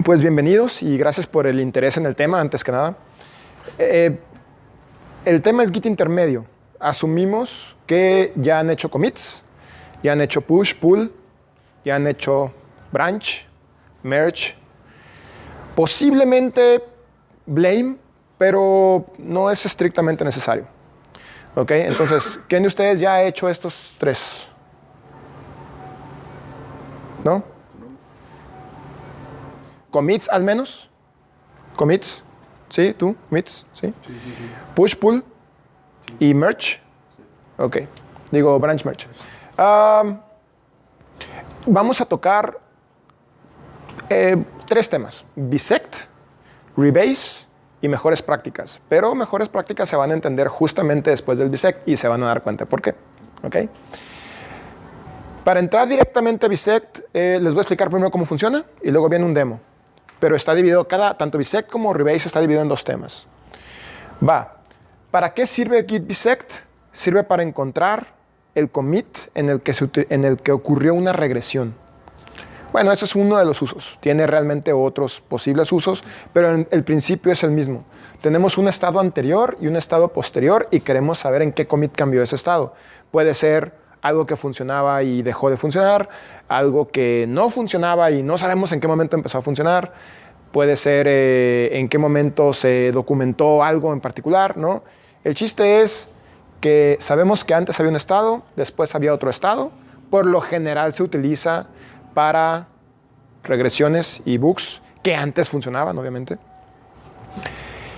Pues bienvenidos y gracias por el interés en el tema, antes que nada. El tema es Git intermedio. Asumimos que ya han hecho commits, ya han hecho push, pull, ya han hecho branch, merge, posiblemente blame, pero no es estrictamente necesario. ¿Ok? Entonces, ¿quién de ustedes ya ha hecho estos tres? ¿No? ¿Commits al menos? ¿Commits? ¿Sí? ¿Tú? ¿Commits? ¿Sí? Sí. Push, pull y merge. Sí. Ok. Digo branch merge. Vamos a tocar tres temas. Bisect, rebase y mejores prácticas. Pero mejores prácticas se van a entender justamente después del bisect y se van a dar cuenta por qué. ¿Ok? Para entrar directamente a bisect, les voy a explicar primero cómo funciona y luego viene un demo. Pero está dividido, tanto bisect como rebase está dividido en dos temas. ¿Para qué sirve git bisect? Sirve para encontrar el commit en el que ocurrió una regresión. Bueno, ese es uno de los usos. Tiene realmente otros posibles usos, pero el principio es el mismo. Tenemos un estado anterior y un estado posterior y queremos saber en qué commit cambió ese estado. Puede ser algo que funcionaba y dejó de funcionar, algo que no funcionaba y no sabemos en qué momento empezó a funcionar. Puede ser en qué momento se documentó algo en particular, ¿no? El chiste es que sabemos que antes había un estado, después había otro estado. Por lo general se utiliza para regresiones y bugs que antes funcionaban, obviamente.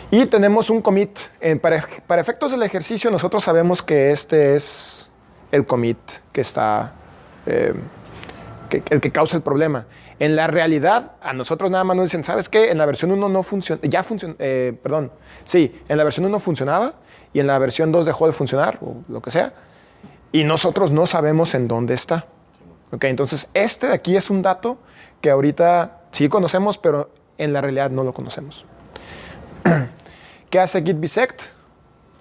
Y tenemos un commit. Para efectos del ejercicio, nosotros sabemos que este es el commit que está, el que causa el problema. En la realidad, a nosotros nada más nos dicen, ¿sabes qué? En la versión 1 no funciona, en la versión 1 funcionaba y en la versión 2 dejó de funcionar, o lo que sea, y nosotros no sabemos en dónde está. Okay, entonces, este de aquí es un dato que ahorita sí conocemos, pero en la realidad no lo conocemos. ¿Qué hace git bisect?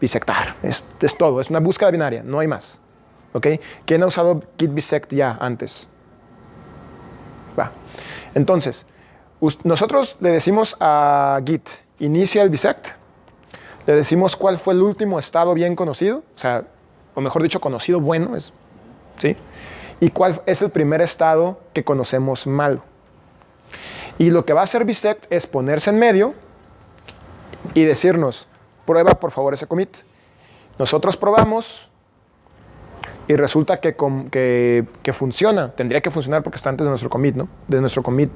Bisectar, es todo, es una búsqueda binaria, no hay más. ¿Okay? ¿Quién ha usado git bisect ya antes? Entonces, nosotros le decimos a git, inicia el bisect, le decimos cuál fue el último estado bien conocido, o mejor dicho, conocido bueno, ¿sí? Y cuál es el primer estado que conocemos malo. Y lo que va a hacer bisect es ponerse en medio y decirnos, prueba por favor ese commit. Nosotros probamos y resulta que funciona. Tendría que funcionar porque está antes de nuestro commit, ¿no? De nuestro commit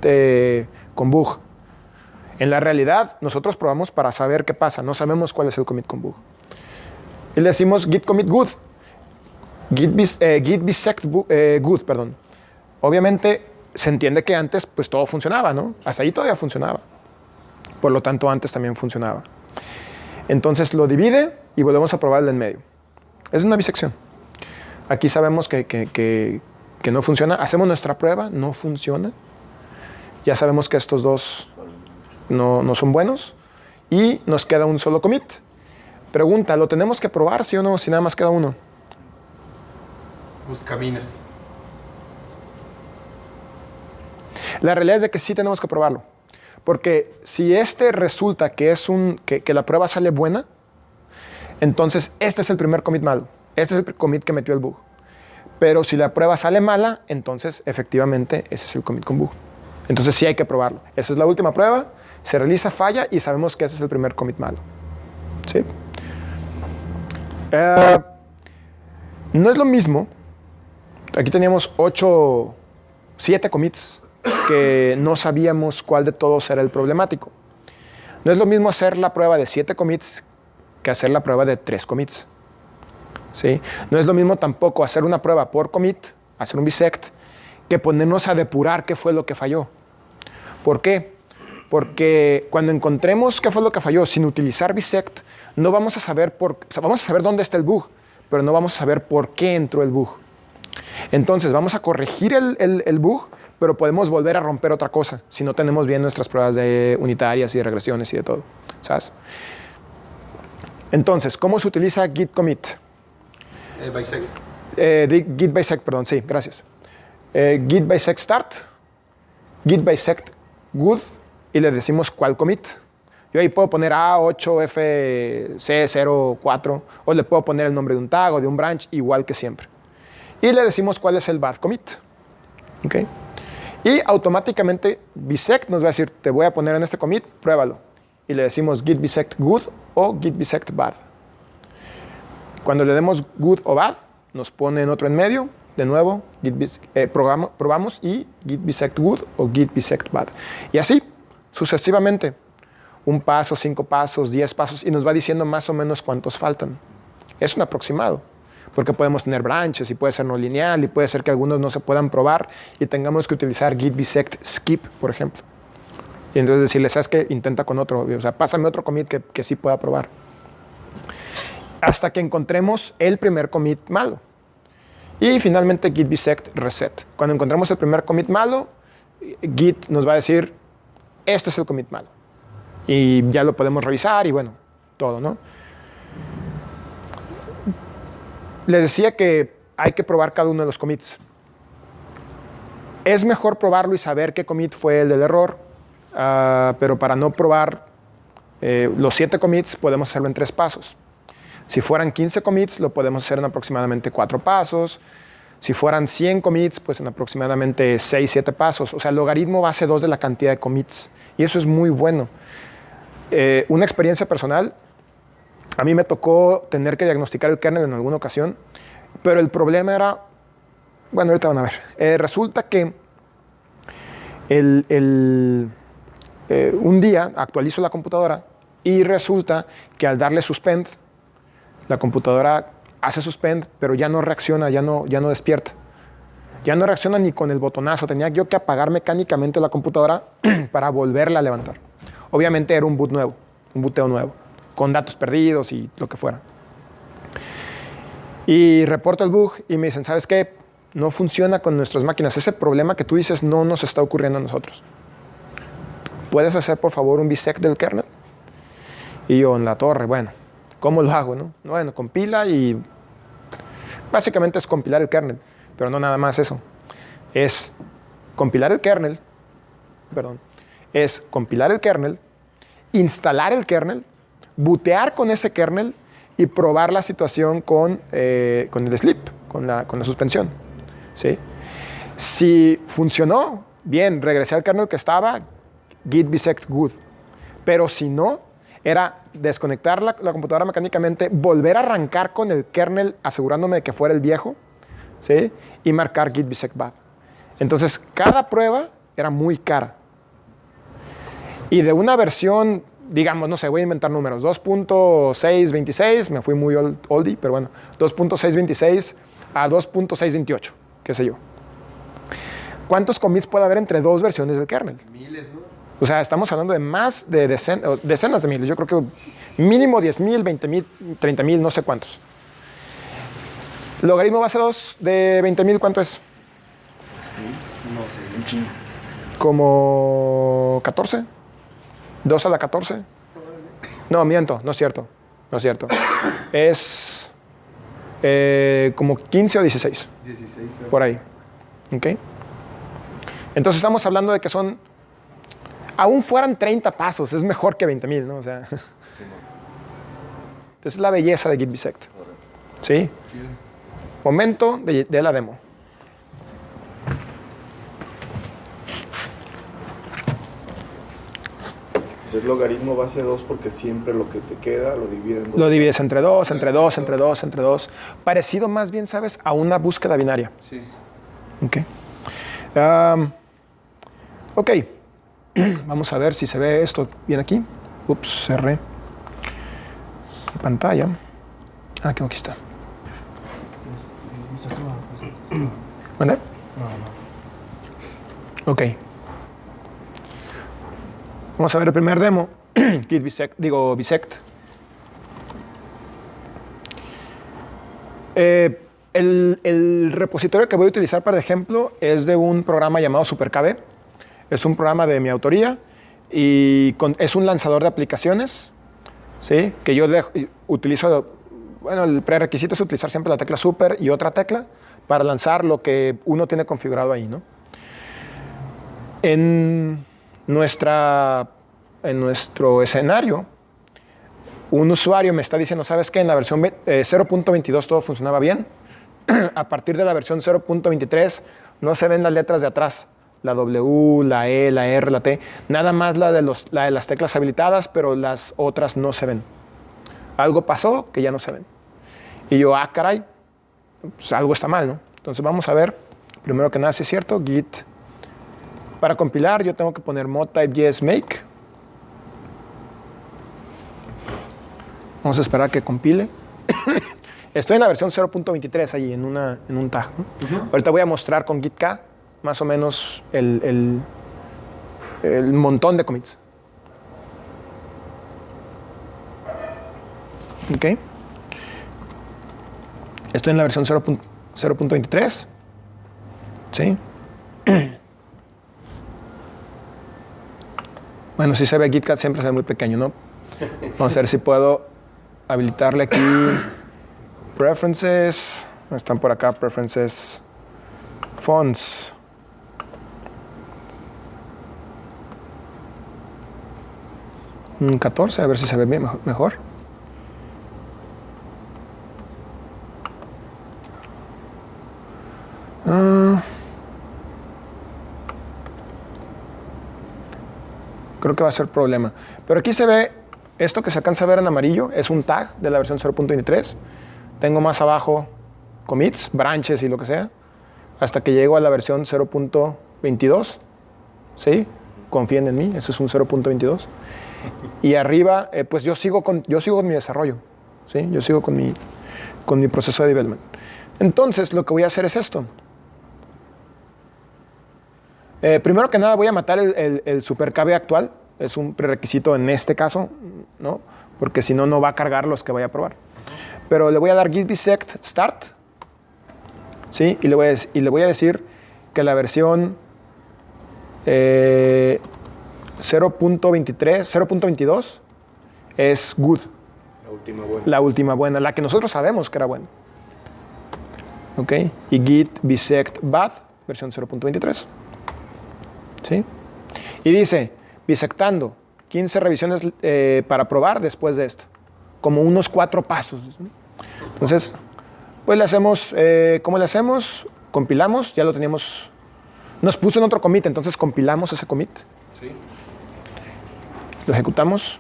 con bug. En la realidad, nosotros probamos para saber qué pasa. No sabemos cuál es el commit con bug. Y le decimos git commit good. Git bisect good, perdón. Obviamente, se entiende que antes pues todo funcionaba, ¿no? Hasta ahí todavía funcionaba. Por lo tanto, antes también funcionaba. Entonces, lo divide y volvemos a probar el en medio. Es una bisección. Aquí sabemos que no funciona. Hacemos nuestra prueba, no funciona. Ya sabemos que estos dos no son buenos. Y nos queda un solo commit. Pregunta, ¿lo tenemos que probar, sí o no? Si nada más queda uno. Pues caminas. La realidad es de que sí tenemos que probarlo. Porque si resulta que la prueba sale buena, entonces este es el primer commit malo. Este es el commit que metió el bug. Pero si la prueba sale mala, entonces efectivamente ese es el commit con bug. Entonces sí hay que probarlo. Esa es la última prueba, se realiza, falla y sabemos que ese es el primer commit malo. ¿Sí? No es lo mismo. Aquí teníamos 7 commits que no sabíamos cuál de todos era el problemático. No es lo mismo hacer la prueba de 7 commits que hacer la prueba de 3 commits. ¿Sí? No es lo mismo tampoco hacer una prueba por commit, hacer un bisect, que ponernos a depurar qué fue lo que falló. ¿Por qué? Porque cuando encontremos qué fue lo que falló sin utilizar bisect, no vamos a saber vamos a saber dónde está el bug, pero no vamos a saber por qué entró el bug. Entonces vamos a corregir el bug, pero podemos volver a romper otra cosa si no tenemos bien nuestras pruebas de unitarias y de regresiones y de todo. ¿Sabes? Entonces, ¿cómo se utiliza git commit? Bisect. Git bisect, perdón, sí, gracias. Git bisect start, git bisect good y le decimos cuál commit. Yo ahí puedo poner A8FC04 o le puedo poner el nombre de un tag o de un branch, igual que siempre. Y le decimos cuál es el bad commit. ¿Okay? Y automáticamente bisect nos va a decir, te voy a poner en este commit, pruébalo. Y le decimos git bisect good o git bisect bad. Cuando le demos good o bad, nos pone en otro en medio. De nuevo, probamos y git bisect good o git bisect bad. Y así, sucesivamente. 1 paso, 5 pasos, 10 pasos, y nos va diciendo más o menos cuántos faltan. Es un aproximado, porque podemos tener branches y puede ser no lineal y puede ser que algunos no se puedan probar y tengamos que utilizar git bisect skip, por ejemplo. Y entonces decirle, ¿sabes qué? Intenta con otro, o sea, pásame otro commit que sí pueda probar. Hasta que encontremos el primer commit malo. Y finalmente git bisect reset. Cuando encontremos el primer commit malo, git nos va a decir, este es el commit malo. Y ya lo podemos revisar y bueno, todo, ¿no? Les decía que hay que probar cada uno de los commits. Es mejor probarlo y saber qué commit fue el del error, pero para no probar los 7 commits podemos hacerlo en 3 pasos. Si fueran 15 commits, lo podemos hacer en aproximadamente 4 pasos. Si fueran 100 commits, pues en aproximadamente 6, 7 pasos. O sea, el logaritmo base 2 de la cantidad de commits. Y eso es muy bueno. Una experiencia personal, a mí me tocó tener que diagnosticar el kernel en alguna ocasión, pero el problema era, bueno, ahorita van a ver, resulta que un día actualizo la computadora y resulta que al darle suspend, la computadora hace suspend, pero ya no reacciona, ya no despierta. Ya no reacciona ni con el botonazo, tenía yo que apagar mecánicamente la computadora para volverla a levantar. Obviamente era un boot nuevo, un booteo nuevo, con datos perdidos y lo que fuera. Y reporto el bug y me dicen, ¿sabes qué? No funciona con nuestras máquinas. Ese problema que tú dices no nos está ocurriendo a nosotros. ¿Puedes hacer, por favor, un bisect del kernel? Y yo, en la torre, bueno, ¿cómo lo hago, no? Bueno, compila y básicamente es compilar el kernel, pero no nada más eso. Es compilar el kernel, instalar el kernel, bootear con ese kernel y probar la situación con el sleep, con la suspensión. ¿Sí? Si funcionó, bien, regresé al kernel que estaba, git bisect good. Pero si no, era desconectar la computadora mecánicamente, volver a arrancar con el kernel asegurándome de que fuera el viejo, ¿sí? Y marcar git bisect bad. Entonces, cada prueba era muy cara. Y de una versión, digamos, no sé, voy a inventar números, 2.626, me fui muy oldie, pero bueno, 2.626 a 2.628, qué sé yo. ¿Cuántos commits puede haber entre 2 versiones del kernel? Miles, ¿no? O sea, estamos hablando de más de decenas de miles. Yo creo que mínimo 10,000, 20,000, 30,000, no sé cuántos. Logaritmo base 2 de 20,000, ¿cuánto es? No sé, un chingo. Como 14. 2 a la 14. No, miento, no es cierto. No es cierto. Es como 15 o 16. 16. Por ahí. ¿Ok? Entonces estamos hablando de que son, aún fueran 30 pasos, es mejor que 20,000, ¿no? O sea, entonces es la belleza de git bisect. ¿Sí? Momento de la demo. Es logaritmo base 2 porque siempre lo que te queda lo divide en 2. Lo divides entre 2, entre 2, entre 2, entre 2. Parecido más bien, ¿sabes? A una búsqueda binaria. Sí. Ok. Ok. Vamos a ver si se ve esto bien aquí. Ups, cerré mi pantalla. Ah, aquí está. ¿Vale? Ok. Vamos a ver el primer demo. Git bisect, bisect. El repositorio que voy a utilizar para ejemplo es de un programa llamado SuperKV. Es un programa de mi autoría y es un lanzador de aplicaciones, ¿sí? Que yo utilizo. Bueno, el prerequisito es utilizar siempre la tecla super y otra tecla para lanzar lo que uno tiene configurado ahí, ¿no? en nuestro escenario, un usuario me está diciendo, ¿sabes qué? En la versión 0.22 todo funcionaba bien. A partir de la versión 0.23 no se ven las letras de atrás. La W, la E, la R, la T. Nada más la de las teclas habilitadas, pero las otras no se ven. Algo pasó que ya no se ven. Y yo, caray, pues algo está mal, ¿no? Entonces vamos a ver, primero que nada, si es cierto, git. Para compilar yo tengo que poner mod type yes make. Vamos a esperar a que compile. Estoy en la versión 0.23 allí, en un tag, ¿no? Ahorita voy a mostrar con git k más o menos el montón de commits. Ok. Estoy en la versión 0.23. ¿Sí? Bueno, si se ve GitKat siempre se ve muy pequeño, ¿no? Vamos a ver si puedo habilitarle aquí Preferences. Están por acá Preferences. Fonts. Un 14, a ver si se ve bien, mejor. Creo que va a ser problema. Pero aquí se ve, esto que se alcanza a ver en amarillo, es un tag de la versión 0.23. Tengo más abajo commits, branches y lo que sea, hasta que llego a la versión 0.22. ¿Sí? Confíen en mí, eso es un 0.22. Y arriba, pues yo sigo con mi desarrollo. ¿Sí? Yo sigo con mi proceso de development. Entonces, lo que voy a hacer es esto. Primero que nada voy a matar el supercabe actual. Es un prerequisito en este caso, ¿no? Porque si no, no va a cargar los que vaya a probar. Pero le voy a dar git bisect start. ¿Sí? Y le voy a decir que la versión 0.22 es good. La última buena, la que nosotros sabemos que era buena. ¿Ok? Y git bisect bad, versión 0.23. ¿Sí? Y dice, bisectando, 15 revisiones para probar después de esto. Como unos 4 pasos. ¿Sí? Entonces, pues le hacemos, ¿cómo le hacemos? Compilamos, ya lo teníamos. Nos puso en otro commit, entonces compilamos ese commit. Sí. Lo ejecutamos.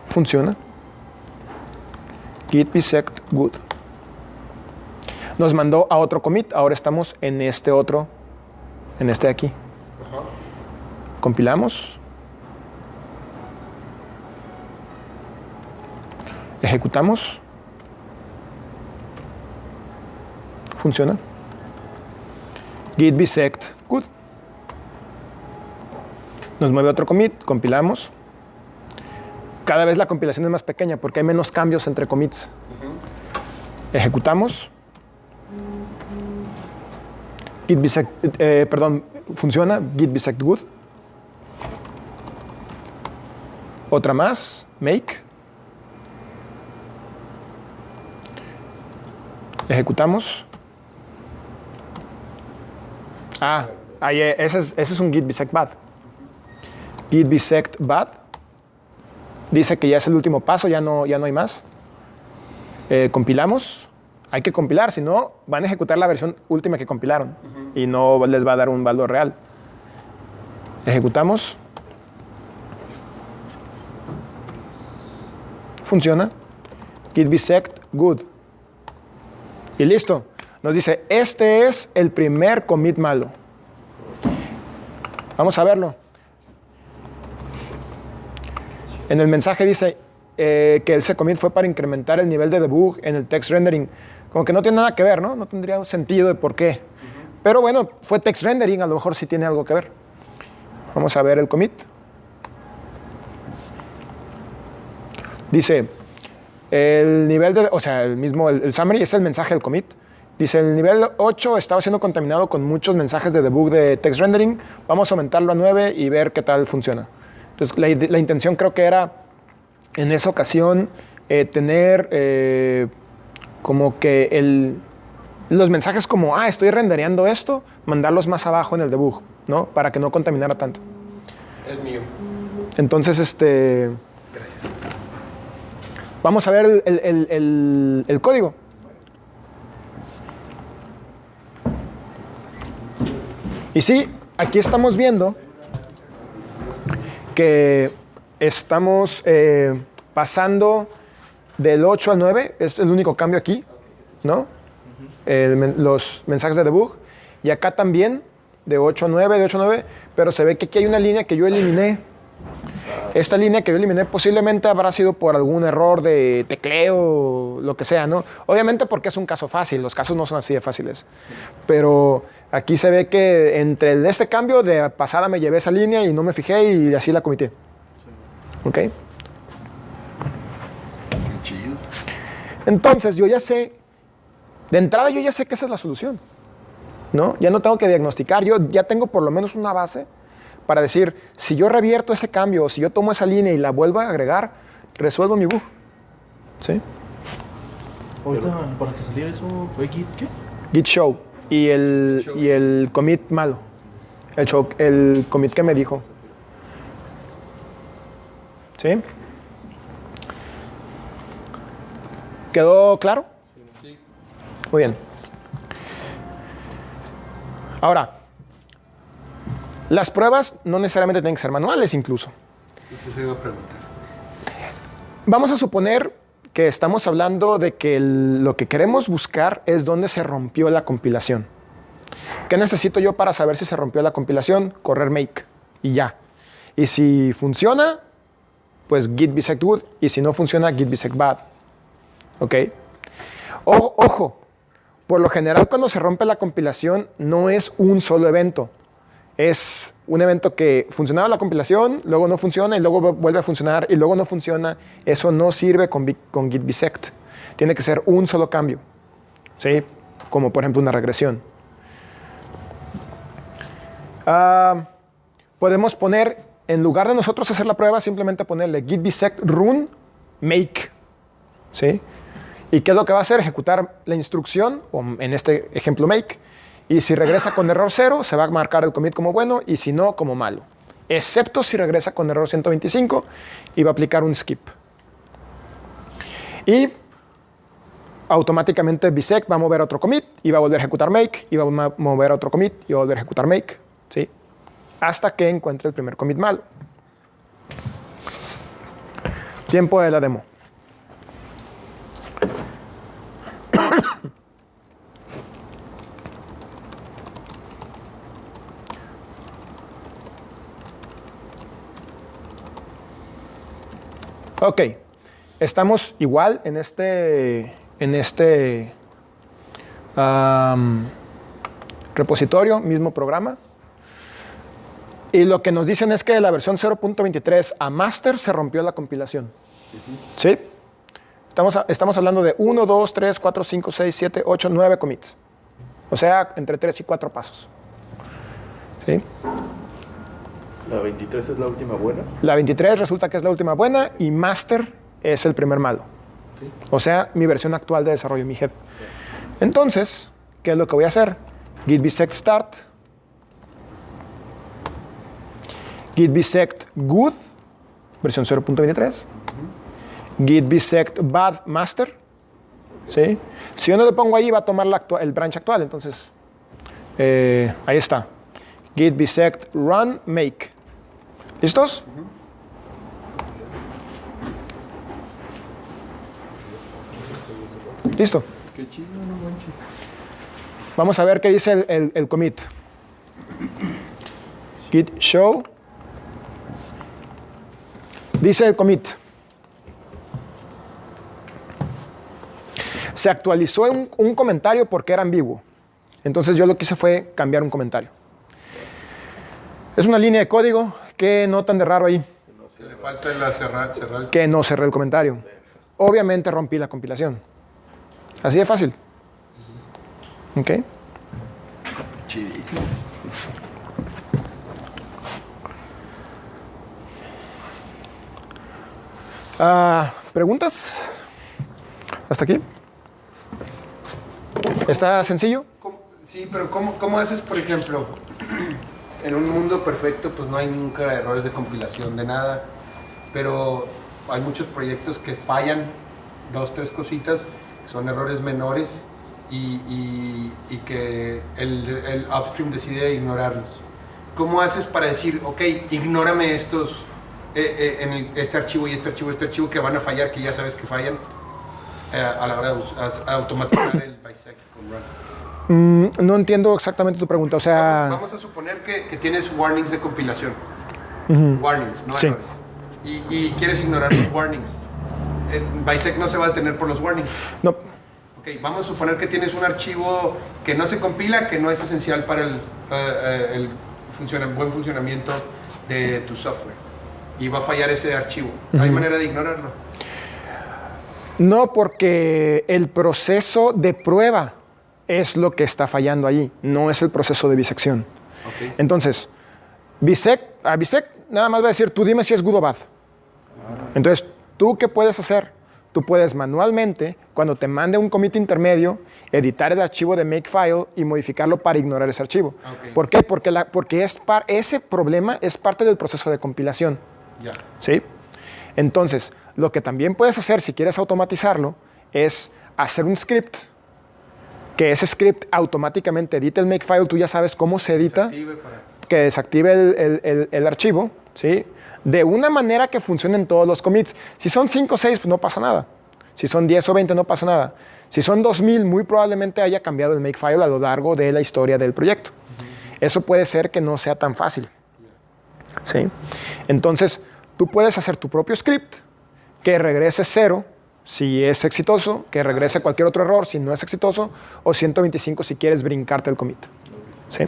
Funciona. Git bisect good. Nos mandó a otro commit. Ahora estamos en este otro, en este de aquí. Compilamos. Ejecutamos. Funciona. Git bisect good. Nos mueve otro commit. Compilamos. Cada vez la compilación es más pequeña porque hay menos cambios entre commits. Ejecutamos. Git bisect, funciona. Git bisect good. Otra más. Make. Ejecutamos. Ahí, ese es un git bisect bad. Git bisect bad. Dice que ya es el último paso, ya no hay más. Compilamos. Hay que compilar, si no, van a ejecutar la versión última que compilaron. Y no les va a dar un valor real. Ejecutamos. Funciona. Git bisect good. Y listo. Nos dice, este es el primer commit malo. Vamos a verlo. En el mensaje dice que ese commit fue para incrementar el nivel de debug en el text rendering. Como que no tiene nada que ver, ¿no? No tendría un sentido de por qué. Pero bueno, fue text rendering, a lo mejor sí tiene algo que ver. Vamos a ver el commit. Dice, el nivel de, o sea, el summary es el mensaje del commit. Dice, el nivel 8 estaba siendo contaminado con muchos mensajes de debug de text rendering. Vamos a aumentarlo a 9 y ver qué tal funciona. Entonces, la intención creo que era, en esa ocasión, tener como que los mensajes como, estoy rendereando esto, mandarlos más abajo en el debug, ¿no? Para que no contaminara tanto. Es mío. Entonces, Gracias. vamos a ver el código. Y sí, aquí estamos viendo que estamos pasando del 8 al 9, es el único cambio aquí, ¿no? Los mensajes de debug. Y acá también, de 8 a 9, de 8 a 9, pero se ve que aquí hay una línea que yo eliminé. Esta línea que yo eliminé posiblemente habrá sido por algún error de tecleo, lo que sea, ¿no? Obviamente porque es un caso fácil, los casos no son así de fáciles. Pero aquí se ve que entre este cambio de pasada me llevé esa línea y no me fijé y así la comité. ¿Ok? Qué chido. Entonces yo ya sé, de entrada yo ya sé que esa es la solución, ¿no? Ya no tengo que diagnosticar, yo ya tengo por lo menos una base para decir, si yo revierto ese cambio o si yo tomo esa línea y la vuelvo a agregar, resuelvo mi bug. ¿Sí? Ahorita, para que saliera eso, fue Git, ¿qué? Git show y el commit malo. El commit que me dijo. ¿Sí? ¿Quedó claro? Sí. Muy bien. Ahora, las pruebas no necesariamente tienen que ser manuales incluso. Esto se iba a preguntar. Vamos a suponer que estamos hablando de que lo que queremos buscar es dónde se rompió la compilación. ¿Qué necesito yo para saber si se rompió la compilación? Correr make y ya. Y si funciona, pues git bisect good, y si no funciona, git bisect bad. ¿Ok? Ojo, por lo general cuando se rompe la compilación no es un solo evento. Es un evento que funcionaba la compilación, luego no funciona y luego vuelve a funcionar y luego no funciona. Eso no sirve con git bisect. Tiene que ser un solo cambio. ¿Sí? Como por ejemplo una regresión. Podemos poner, en lugar de nosotros hacer la prueba, simplemente ponerle git bisect run make. ¿Sí? ¿Y qué es lo que va a hacer? Ejecutar la instrucción, o en este ejemplo make. Y si regresa con error 0, se va a marcar el commit como bueno y si no, como malo. Excepto si regresa con error 125 y va a aplicar un skip. Y automáticamente bisect va a mover otro commit y va a volver a ejecutar make y va a mover otro commit y va a volver a ejecutar make. ¿Sí? Hasta que encuentre el primer commit malo. Tiempo de la demo. Ok, estamos igual en este repositorio, mismo programa. Y lo que nos dicen es que de la versión 0.23 a master se rompió la compilación. ¿Sí? Estamos hablando de 1, 2, 3, 4, 5, 6, 7, 8, 9 commits. O sea, entre 3 y 4 pasos. ¿Sí? ¿La 23 es la última buena? La 23 resulta que es la última buena y master es el primer malo. Okay. O sea, mi versión actual de desarrollo, mi head. Entonces, ¿qué es lo que voy a hacer? Git bisect start. Git bisect good, versión 0.23. Git bisect bad master. ¿Sí? Si yo no le pongo ahí, va a tomar el branch actual. Entonces, ahí está. Git bisect run make. ¿Listos? ¿Listo? Qué chido, no manches. Vamos a ver qué dice el commit. Git show. Dice el commit. Se actualizó un comentario porque era ambiguo. Entonces yo lo que hice fue cambiar un comentario. Es una línea de código. ¿Qué notan de raro ahí? Le falta el cerrar. Que no cerré el comentario. Obviamente rompí la compilación. Así de fácil. ¿Ok? Chidísimo. ¿Preguntas? ¿Hasta aquí? ¿Está sencillo? Sí, pero ¿cómo haces, por ejemplo, en un mundo perfecto, pues no hay nunca errores de compilación de nada, pero hay muchos proyectos que fallan 2, 3 cositas, que son errores menores y que el upstream decide ignorarlos. ¿Cómo haces para decir, ok, ignórame estos, este archivo y este archivo que van a fallar, que ya sabes que fallan, a la hora de automatizar el bisect con run? No entiendo exactamente tu pregunta. O sea, Vamos a suponer que tienes warnings de compilación. Warnings, no Sí. errores. Y quieres ignorar los warnings. Bisect no se va a detener por los warnings. no, Ok, vamos a suponer que tienes un archivo que no se compila, que no es esencial para el buen funcionamiento de tu software. Y va a fallar ese archivo. ¿Hay manera de ignorarlo? no, porque el proceso de prueba es lo que está fallando allí, no es el proceso de bisección. Ok. Entonces, a bisect nada más va a decir, tú dime si es good o bad. Entonces, ¿tú qué puedes hacer? Tú puedes manualmente, cuando te mande un commit intermedio, editar el archivo de makefile y modificarlo para ignorar ese archivo. Ok. ¿Por qué? Porque ese problema es parte del proceso de compilación. Ya. ¿Sí? Entonces, lo que también puedes hacer si quieres automatizarlo es hacer un script, que ese script automáticamente edite el makefile, tú ya sabes cómo se edita, Desactive para... que desactive el archivo, ¿sí? De una manera que funcione en todos los commits. Si son 5 o 6, pues no pasa nada. Si son 10 o 20, no pasa nada. Si son 2000, muy probablemente haya cambiado el makefile a lo largo de la historia del proyecto. Eso puede ser que no sea tan fácil. ¿Sí? Entonces, tú puedes hacer tu propio script que regrese 0 si es exitoso, que regrese cualquier otro error si no es exitoso, o 125 si quieres brincarte el commit. ¿Sí?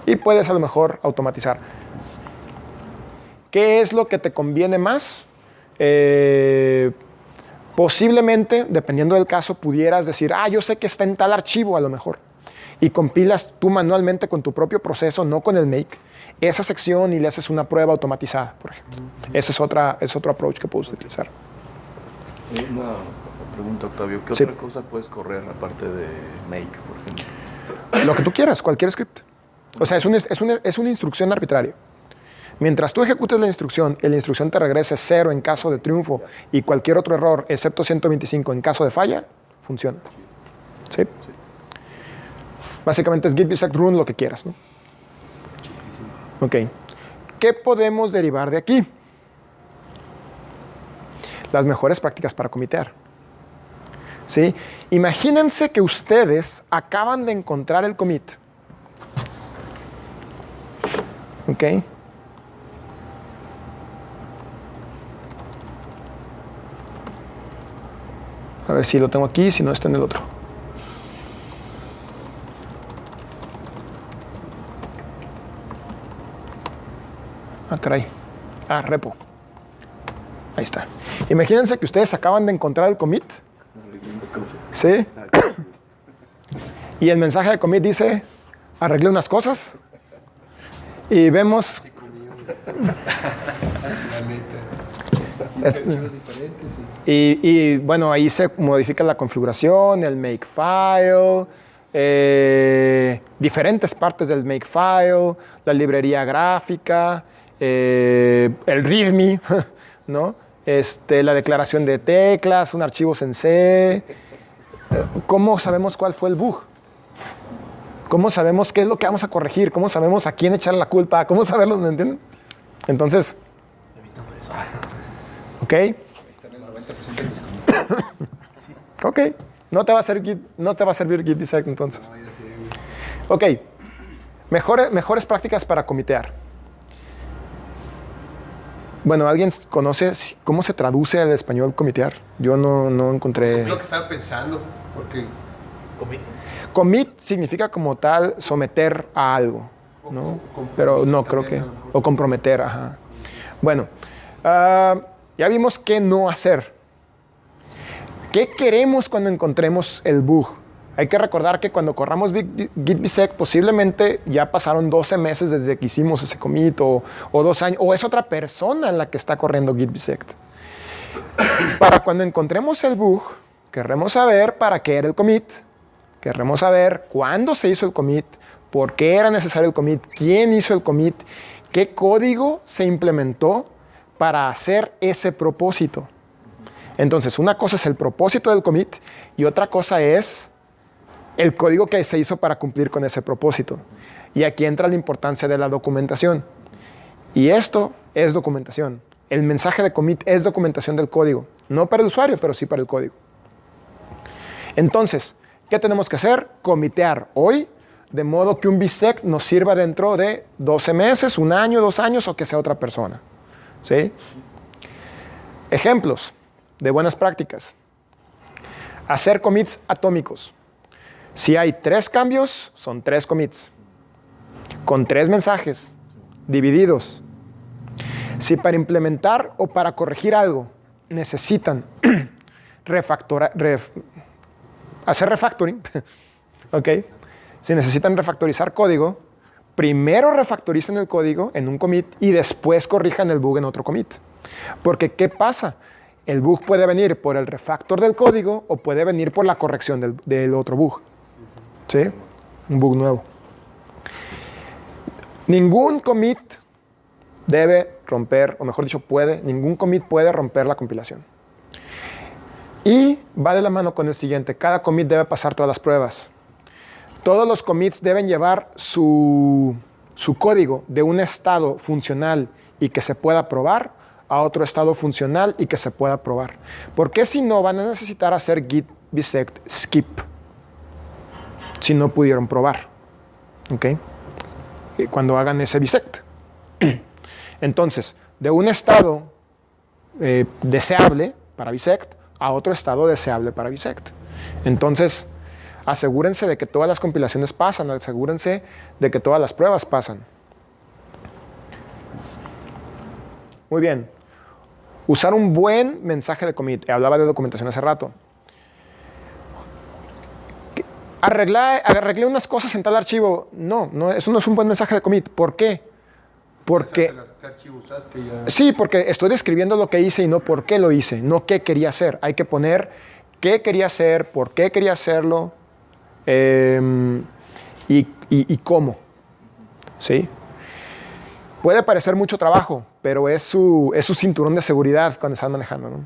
Y puedes a lo mejor automatizar. ¿Qué es lo que te conviene más? Posiblemente, dependiendo del caso, pudieras decir, yo sé que está en tal archivo a lo mejor. Y compilas tú manualmente con tu propio proceso, no con el make, esa sección y le haces una prueba automatizada, por ejemplo. Ese es otro approach que puedes utilizar. Una pregunta, Octavio. ¿Qué Sí. otra cosa puedes correr aparte de make, por ejemplo? Lo que tú quieras, cualquier script. O sea, es una instrucción arbitraria. Mientras tú ejecutes la instrucción te regrese 0 en caso de triunfo y cualquier otro error, excepto 125 en caso de falla, funciona. ¿Sí? Básicamente es git bisect run lo que quieras, ¿no? Ok. ¿Qué podemos derivar de aquí? Las mejores prácticas para comitear. ¿Sí? Imagínense que ustedes acaban de encontrar el commit. ¿Ok? A ver si lo tengo aquí, si no está en el otro. Caray. Repo. Ahí está. Imagínense que ustedes acaban de encontrar el commit. Las cosas. ¿Sí? Y el mensaje de commit dice, arreglé unas cosas. Y vemos... La neta. es- Diferentes, y bueno, ahí se modifica la configuración, el makefile, diferentes partes del makefile, la librería gráfica, el readme, ¿no? La declaración de teclas, un archivo en C. ¿Cómo sabemos cuál fue el bug? ¿Cómo sabemos qué es lo que vamos a corregir? ¿Cómo sabemos a quién echar la culpa? ¿Cómo saberlo? ¿Me entienden? Entonces, ¿ok? Ok, no te va a servir git bisect entonces. Ok, mejores prácticas para comitear. Bueno, ¿alguien conoce cómo se traduce al español comitear? Yo no encontré. Es lo que estaba pensando, porque Commit. Commit significa como tal someter a algo, ¿no? Pero no creo que... O comprometer, ajá. Bueno, ya vimos qué no hacer. ¿Qué queremos cuando encontremos el bug? Hay que recordar que cuando corramos git bisect posiblemente ya pasaron 12 meses desde que hicimos ese commit o 2 años, o es otra persona la que está corriendo git bisect. Para cuando encontremos el bug, querremos saber para qué era el commit, Queremos saber cuándo se hizo el commit, por qué era necesario el commit, quién hizo el commit, qué código se implementó para hacer ese propósito. Entonces, una cosa es el propósito del commit y otra cosa es el código que se hizo para cumplir con ese propósito. Y aquí entra la importancia de la documentación. Y esto es documentación. El mensaje de commit es documentación del código. No para el usuario, pero sí para el código. Entonces, ¿qué tenemos que hacer? Comitear hoy, de modo que un bisect nos sirva dentro de 12 meses, 1 año, 2 años o que sea otra persona. ¿Sí? Ejemplos de buenas prácticas. Hacer commits atómicos. Si hay 3 cambios, son 3 commits. Con 3 mensajes divididos. Si para implementar o para corregir algo necesitan hacer refactoring, ¿ok? Si necesitan refactorizar código, primero refactoricen el código en un commit y después corrijan el bug en otro commit. Porque, ¿qué pasa? El bug puede venir por el refactor del código o puede venir por la corrección del otro bug. ¿Sí? Un bug nuevo. Ningún commit debe romper, o mejor dicho, ningún commit puede romper la compilación. Y va de la mano con el siguiente. Cada commit debe pasar todas las pruebas. Todos los commits deben llevar su código de un estado funcional y que se pueda probar a otro estado funcional y que se pueda probar. Porque si no, van a necesitar hacer git bisect skip si no pudieron probar. ¿Ok? Cuando hagan ese bisect. Entonces, de un estado deseable para bisect a otro estado deseable para bisect. Entonces, asegúrense de que todas las compilaciones pasan, asegúrense de que todas las pruebas pasan. Muy bien. Usar un buen mensaje de commit. Hablaba de documentación hace rato. Arreglé unas cosas en tal archivo. No, eso no es un buen mensaje de commit. ¿Por qué? Porque... ¿Qué archivo usaste ya? Sí, porque estoy describiendo lo que hice y no por qué lo hice, no qué quería hacer. Hay que poner qué quería hacer, por qué quería hacerlo y cómo. ¿Sí? Puede parecer mucho trabajo, pero es su cinturón de seguridad cuando están manejando, ¿no?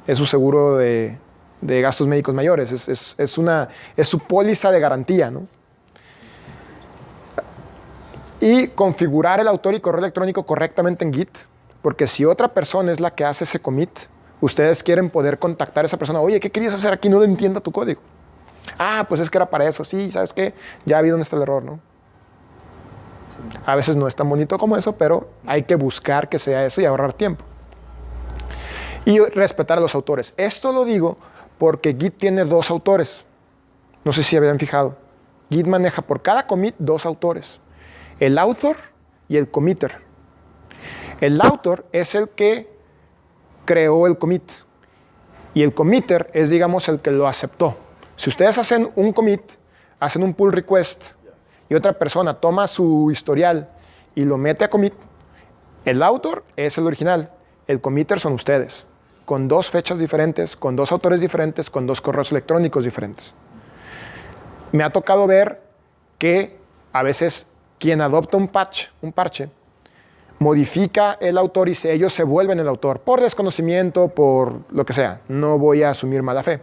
Es su seguro de gastos médicos mayores, es su póliza de garantía, ¿no? Y configurar el autor y correo electrónico correctamente en Git, porque si otra persona es la que hace ese commit, ustedes quieren poder contactar a esa persona. Oye, ¿qué querías hacer aquí? No le entiendo tu código. Ah, pues es que era para eso. Sí, ¿sabes qué? Ya vi dónde está el error, ¿no? A veces no es tan bonito como eso, pero hay que buscar que sea eso y ahorrar tiempo. Y respetar a los autores. Esto lo digo porque Git tiene 2 autores. No sé si habían fijado. Git maneja por cada commit 2 autores. El author y el committer. El author es el que creó el commit. Y el committer es, digamos, el que lo aceptó. Si ustedes hacen un commit, hacen un pull request y otra persona toma su historial y lo mete a commit, el author es el original. El committer son ustedes. Con 2 fechas diferentes, con 2 autores diferentes, con 2 correos electrónicos diferentes. Me ha tocado ver que a veces quien adopta un parche, modifica el autor y ellos se vuelven el autor por desconocimiento, por lo que sea. No voy a asumir mala fe.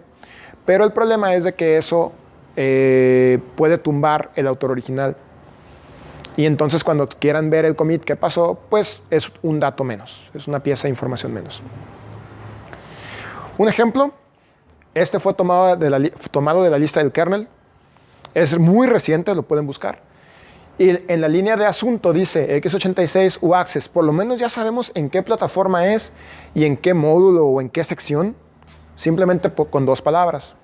Pero el problema es de que eso puede tumbar el autor original. Y entonces cuando quieran ver el commit que pasó, pues es un dato menos. Es una pieza de información menos. Un ejemplo, este fue tomado de la lista del kernel. Es muy reciente, lo pueden buscar. Y en la línea de asunto dice x86 uAccess. Por lo menos ya sabemos en qué plataforma es y en qué módulo o en qué sección. Simplemente con 2 palabras.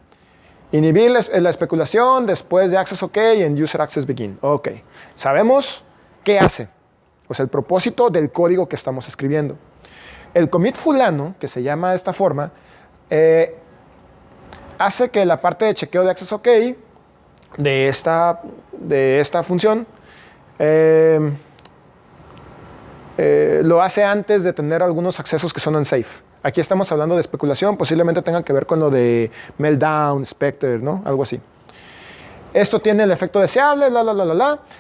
Inhibir la especulación después de access OK y en user access begin. OK. Sabemos qué hace. Pues el propósito del código que estamos escribiendo. El commit fulano, que se llama de esta forma, hace que la parte de chequeo de access OK de esta función lo hace antes de tener algunos accesos que son unsafe. Aquí estamos hablando de especulación, posiblemente tenga que ver con lo de Meltdown, Spectre, ¿no? Algo así. Esto tiene el efecto deseable,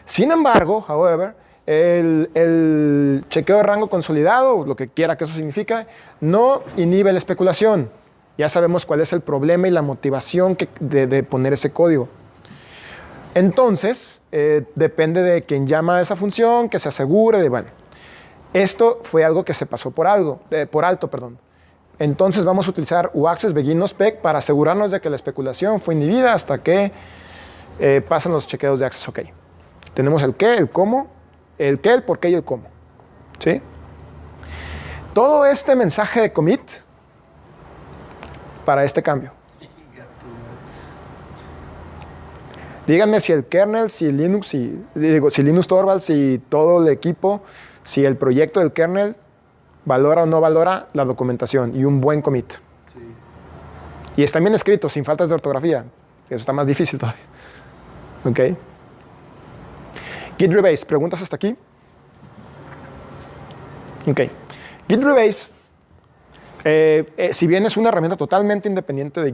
Sin embargo, however, el chequeo de rango consolidado, lo que quiera que eso signifique, no inhibe la especulación. Ya sabemos cuál es el problema y la motivación de poner ese código. Entonces, depende de quien llama a esa función, que se asegure de, bueno, esto fue algo que se pasó por alto. Entonces vamos a utilizar uaccess begin nospec para asegurarnos de que la especulación fue inhibida hasta que pasan los chequeos de access OK. Tenemos el qué, el cómo, el qué, el por qué y el cómo. ¿Sí? Todo este mensaje de commit para este cambio. Díganme si el kernel, si Linux, si Linux Torvalds, si todo el equipo, si el proyecto del kernel valora o no valora la documentación y un buen commit. Sí. Y están bien escritos, sin faltas de ortografía. Eso está más difícil todavía. ¿Ok? Git rebase, ¿preguntas hasta aquí? Ok. Git rebase, si bien es una herramienta totalmente independiente de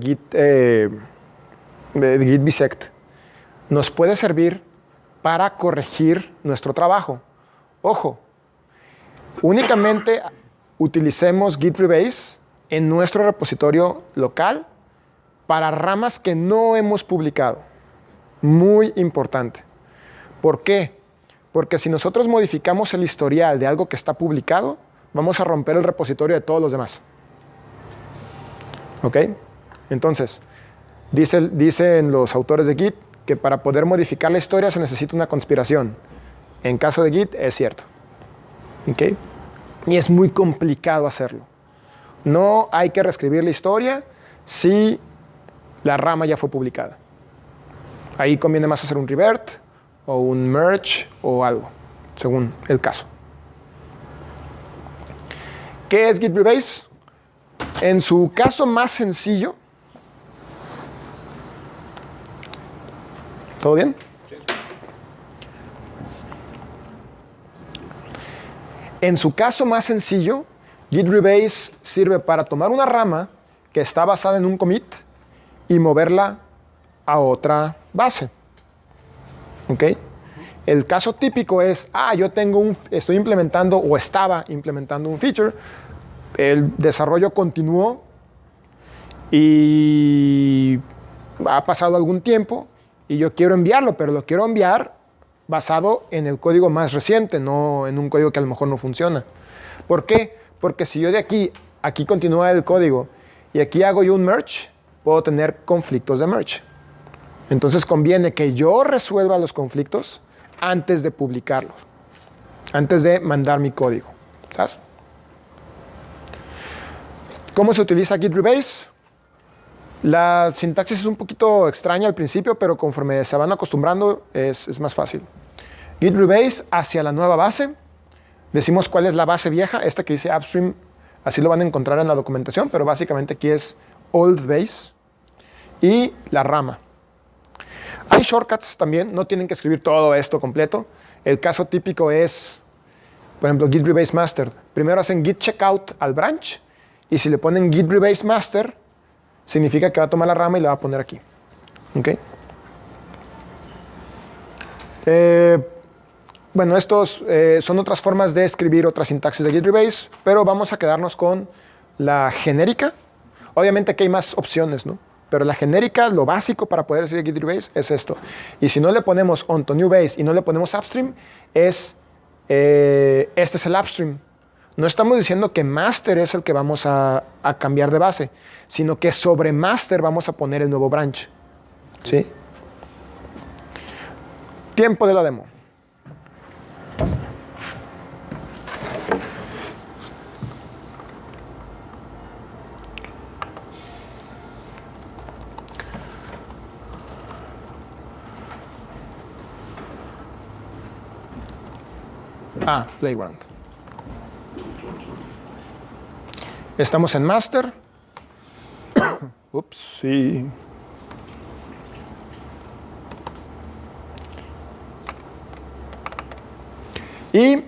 Git bisect, nos puede servir para corregir nuestro trabajo. Ojo, únicamente utilicemos Git rebase en nuestro repositorio local para ramas que no hemos publicado. Muy importante. ¿Por qué? Porque si nosotros modificamos el historial de algo que está publicado, vamos a romper el repositorio de todos los demás. ¿Ok? Entonces, dicen los autores de Git que para poder modificar la historia se necesita una conspiración. En caso de Git, es cierto. ¿Ok? Y es muy complicado hacerlo. No hay que reescribir la historia si la rama ya fue publicada. Ahí conviene más hacer un revert o un merge o algo, según el caso. ¿Qué es Git rebase? En su caso más sencillo, ¿todo bien? Sí. En su caso más sencillo, Git rebase sirve para tomar una rama que está basada en un commit y moverla a otra base. ¿Ok? El caso típico es, estoy implementando o estaba implementando un feature, el desarrollo continuó y ha pasado algún tiempo y yo quiero enviarlo, pero lo quiero enviar basado en el código más reciente, no en un código que a lo mejor no funciona. ¿Por qué? Porque si yo de aquí continúa el código y aquí hago yo un merge, puedo tener conflictos de merge. Entonces conviene que yo resuelva los conflictos antes de publicarlos, antes de mandar mi código. ¿Sabes? ¿Cómo se utiliza Git rebase? La sintaxis es un poquito extraña al principio, pero conforme se van acostumbrando es más fácil. Git rebase hacia la nueva base. Decimos cuál es la base vieja, esta que dice upstream, así lo van a encontrar en la documentación, pero básicamente aquí es old base y la rama. Hay shortcuts también, no tienen que escribir todo esto completo. El caso típico es, por ejemplo, Git rebase master. Primero hacen git checkout al branch y si le ponen Git rebase master, significa que va a tomar la rama y la va a poner aquí. ¿Ok? Bueno, estos son otras formas de escribir otras sintaxis de Git rebase, pero vamos a quedarnos con la genérica. Obviamente que hay más opciones, ¿no? Pero la genérica, lo básico para poder decir Git rebase es esto. Y si no le ponemos onto new base y no le ponemos upstream, este es el upstream. No estamos diciendo que master es el que vamos a cambiar de base, sino que sobre master vamos a poner el nuevo branch. ¿Sí? Tiempo de la demo. Playground. Estamos en master. Ups, sí. Y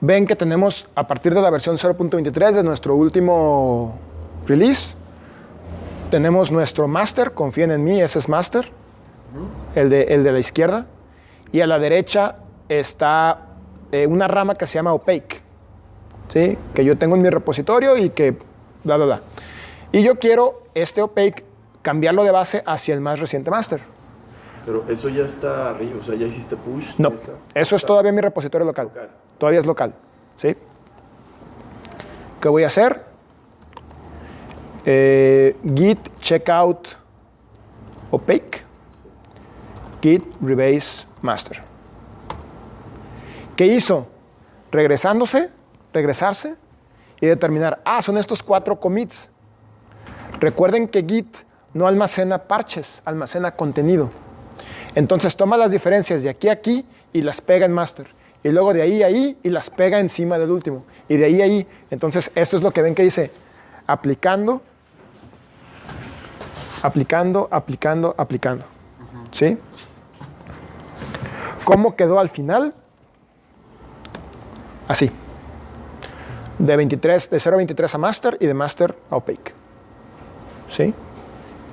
ven que tenemos, a partir de la versión 0.23 de nuestro último release, tenemos nuestro master, confíen en mí, ese es master. el de la izquierda, y a la derecha está una rama que se llama opaque, ¿sí? Que yo tengo en mi repositorio y que bla, bla, bla. Y yo quiero este opaque cambiarlo de base hacia el más reciente master. Pero eso ya está arriba, o sea, ya hiciste push. No, de esa. eso es todavía mi repositorio local. Local. Todavía es local, ¿sí? ¿Qué voy a hacer? Git checkout opaque, git rebase master. ¿Qué hizo? Regresarse y determinar, son estos 4 commits. Recuerden que Git no almacena parches, almacena contenido. Entonces toma las diferencias de aquí a aquí y las pega en master. Y luego de ahí a ahí y las pega encima del último. Y de ahí a ahí. Entonces esto es lo que ven que dice aplicando, aplicando, aplicando, aplicando. ¿Sí? ¿Cómo quedó al final? Así. De 0 a 23 a master y de master a opaque. ¿Sí?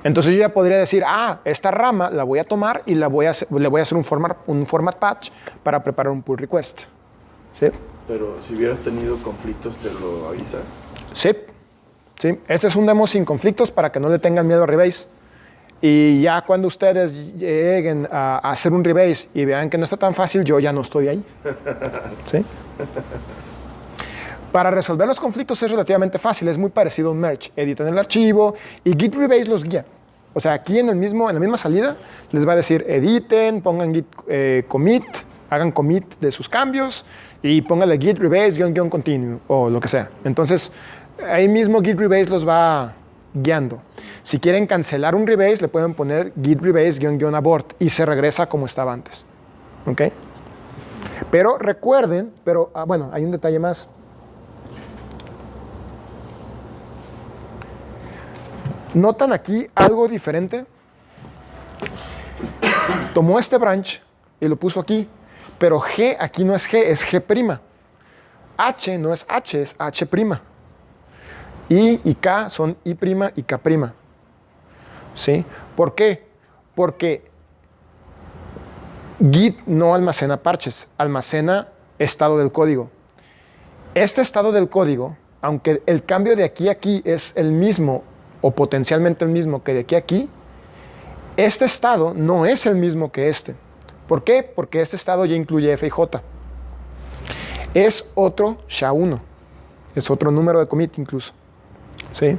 Entonces yo ya podría decir, esta rama la voy a tomar y le voy a hacer un format patch para preparar un pull request. ¿Sí? Pero si hubieras tenido conflictos, te lo avisa. Sí. Sí. Este es un demo sin conflictos para que no le tengan miedo a rebase. Y ya cuando ustedes lleguen a hacer un rebase y vean que no está tan fácil, yo ya no estoy ahí. ¿Sí? Para resolver los conflictos es relativamente fácil, es muy parecido a un merge. Editan el archivo y Git Rebase los guía. O sea, aquí en la misma salida les va a decir editen, pongan Git commit, hagan commit de sus cambios y pónganle Git Rebase _ continue o lo que sea. Entonces, ahí mismo Git Rebase los va guiando. Si quieren cancelar un rebase, le pueden poner Git Rebase _ abort y se regresa como estaba antes. ¿Ok? Pero recuerden, bueno, hay un detalle más. ¿Notan aquí algo diferente? Tomó este branch y lo puso aquí, pero G aquí no es G, es G'. H no es H, es H'. I y K son I' y K'. ¿Sí? ¿Por qué? Porque Git no almacena parches, almacena estado del código. Este estado del código, aunque el cambio de aquí a aquí es el mismo o potencialmente el mismo que de aquí a aquí, este estado no es el mismo que este. ¿Por qué? Porque este estado ya incluye F y J. Es otro SHA-1. Es otro número de commit incluso. ¿Sí?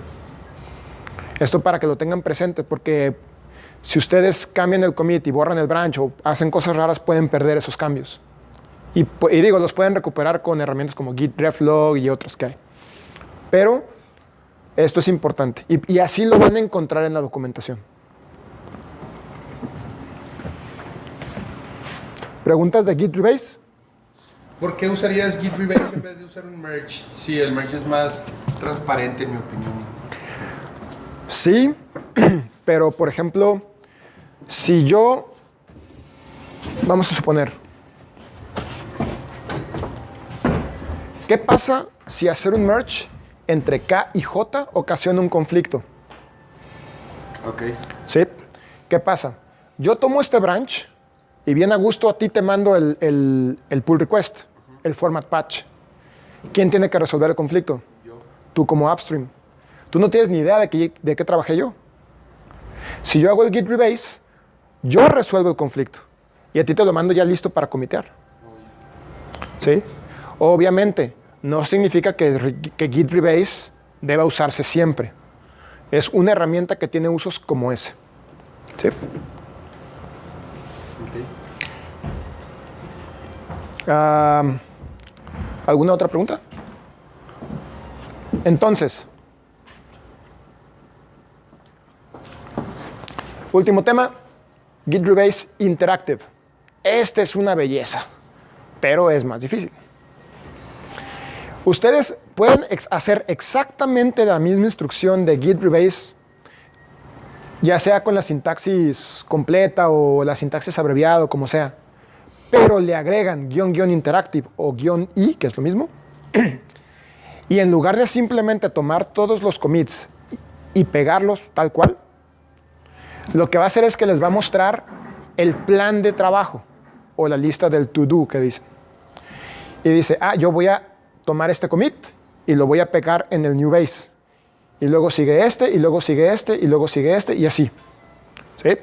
Esto para que lo tengan presente, porque si ustedes cambian el commit y borran el branch o hacen cosas raras, pueden perder esos cambios. Y digo, los pueden recuperar con herramientas como Git Reflog y otras que hay. Pero esto es importante. Y así lo van a encontrar en la documentación. ¿Preguntas de Git Rebase? ¿Por qué usarías Git Rebase en vez de usar un merge? Sí, el merge es más transparente, en mi opinión. Sí, pero por ejemplo, si yo, vamos a suponer, ¿qué pasa si hacer un merge entre K y J ocasiona un conflicto? Ok. ¿Sí? ¿Qué pasa? Yo tomo este branch y bien a gusto a ti te mando el pull request, el format patch. ¿Quién tiene que resolver el conflicto? Yo. Tú como upstream. Tú no tienes ni idea de qué trabajé yo. Si yo hago el Git Rebase, yo resuelvo el conflicto. Y a ti te lo mando ya listo para comitear. ¿Sí? Obviamente, no significa que Git Rebase deba usarse siempre. Es una herramienta que tiene usos como ese. ¿Sí? ¿Alguna otra pregunta? Entonces, último tema, Git Rebase Interactive. Este es una belleza, pero es más difícil. Ustedes pueden hacer exactamente la misma instrucción de Git Rebase, ya sea con la sintaxis completa o la sintaxis abreviada, como sea, pero le agregan _ interactive o -i, que es lo mismo, y en lugar de simplemente tomar todos los commits y pegarlos tal cual, lo que va a hacer es que les va a mostrar el plan de trabajo o la lista del to-do que dice. Y dice, yo voy a tomar este commit y lo voy a pegar en el new base. Y luego sigue este, y luego sigue este, y luego sigue este, y así. ¿Sí?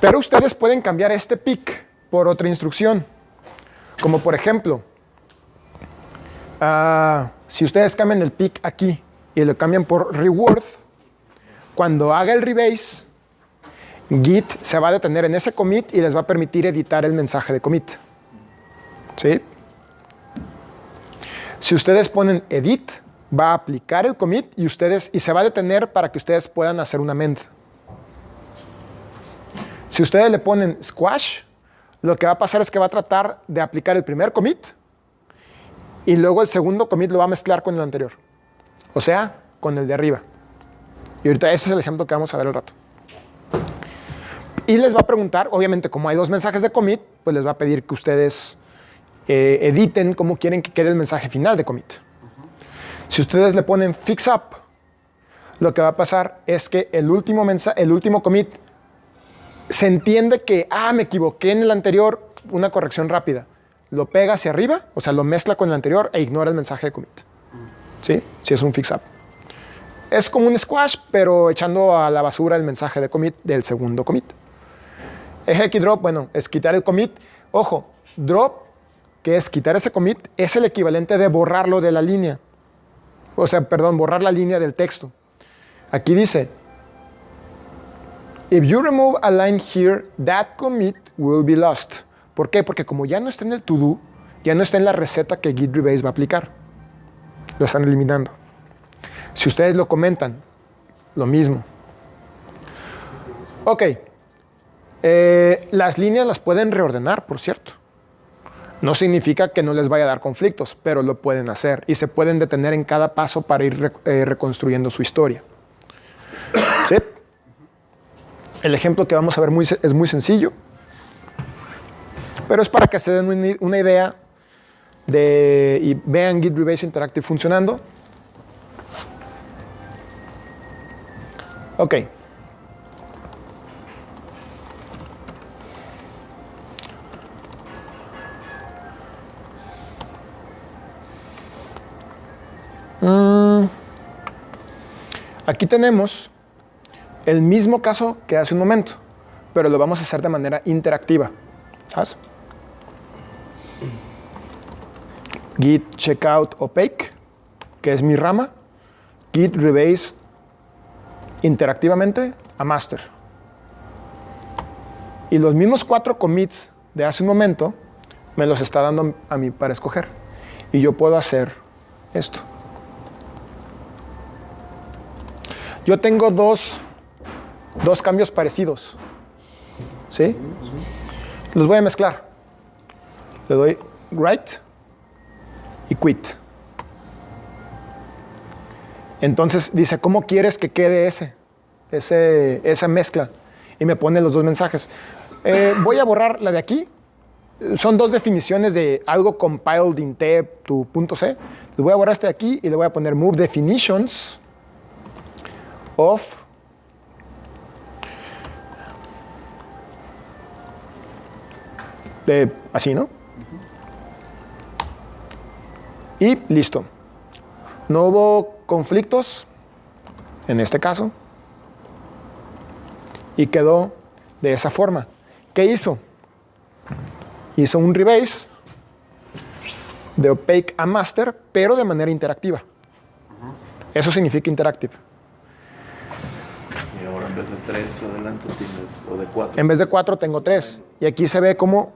Pero ustedes pueden cambiar este pick por otra instrucción. Como por ejemplo, si ustedes cambian el pick aquí y lo cambian por reward, cuando haga el rebase, Git se va a detener en ese commit y les va a permitir editar el mensaje de commit. ¿Sí? Si ustedes ponen edit, va a aplicar el commit y se va a detener para que ustedes puedan hacer una amend. Si ustedes le ponen squash, lo que va a pasar es que va a tratar de aplicar el primer commit y luego el segundo commit lo va a mezclar con el anterior. O sea, con el de arriba. Y ahorita ese es el ejemplo que vamos a ver al rato. Y les va a preguntar, obviamente como hay dos mensajes de commit, pues les va a pedir que ustedes editen cómo quieren que quede el mensaje final de commit. Si ustedes le ponen fix up, lo que va a pasar es que el último commit se entiende que, me equivoqué en el anterior, una corrección rápida. Lo pega hacia arriba, o sea, lo mezcla con el anterior e ignora el mensaje de commit. ¿Sí? Si es un fix up. Es como un squash, pero echando a la basura el mensaje de commit del segundo commit. Ejequi drop, bueno, es quitar el commit. Ojo, drop, que es quitar ese commit, es el equivalente de borrarlo de la línea. O sea, perdón, borrar la línea del texto. Aquí dice, if you remove a line here, that commit will be lost. ¿Por qué? Porque como ya no está en el to-do, ya no está en la receta que Git Rebase va a aplicar. Lo están eliminando. Si ustedes lo comentan, lo mismo. Ok. Las líneas las pueden reordenar, por cierto. No significa que no les vaya a dar conflictos, pero lo pueden hacer y se pueden detener en cada paso para ir reconstruyendo su historia. ¿Sí? El ejemplo que vamos a ver es muy sencillo, pero es para que se den una idea y vean Git Rebase Interactive funcionando. Ok. Aquí tenemos el mismo caso que hace un momento, pero lo vamos a hacer de manera interactiva. ¿Sabes? Git checkout opaque, que es mi rama. Git rebase interactivamente a master. Y los mismos 4 commits de hace un momento me los está dando a mí para escoger. Y yo puedo hacer esto. Yo tengo dos cambios parecidos. ¿Sí? Los voy a mezclar. Le doy write y quit. Entonces dice, ¿cómo quieres que quede esa mezcla? Y me pone los dos mensajes. Voy a borrar la de aquí. Son 2 definiciones de algo compiled in to .c. Les voy a borrar este de aquí y le voy a poner move definitions of así, ¿no? Y listo. No hubo conflictos en este caso y quedó de esa forma. ¿Qué hizo? Hizo un rebase de opaque a master, pero de manera interactiva. Eso significa interactive. Y ahora en vez de 3 adelante tienes, o de 4. En vez de 4 tengo 3. Y aquí se ve cómo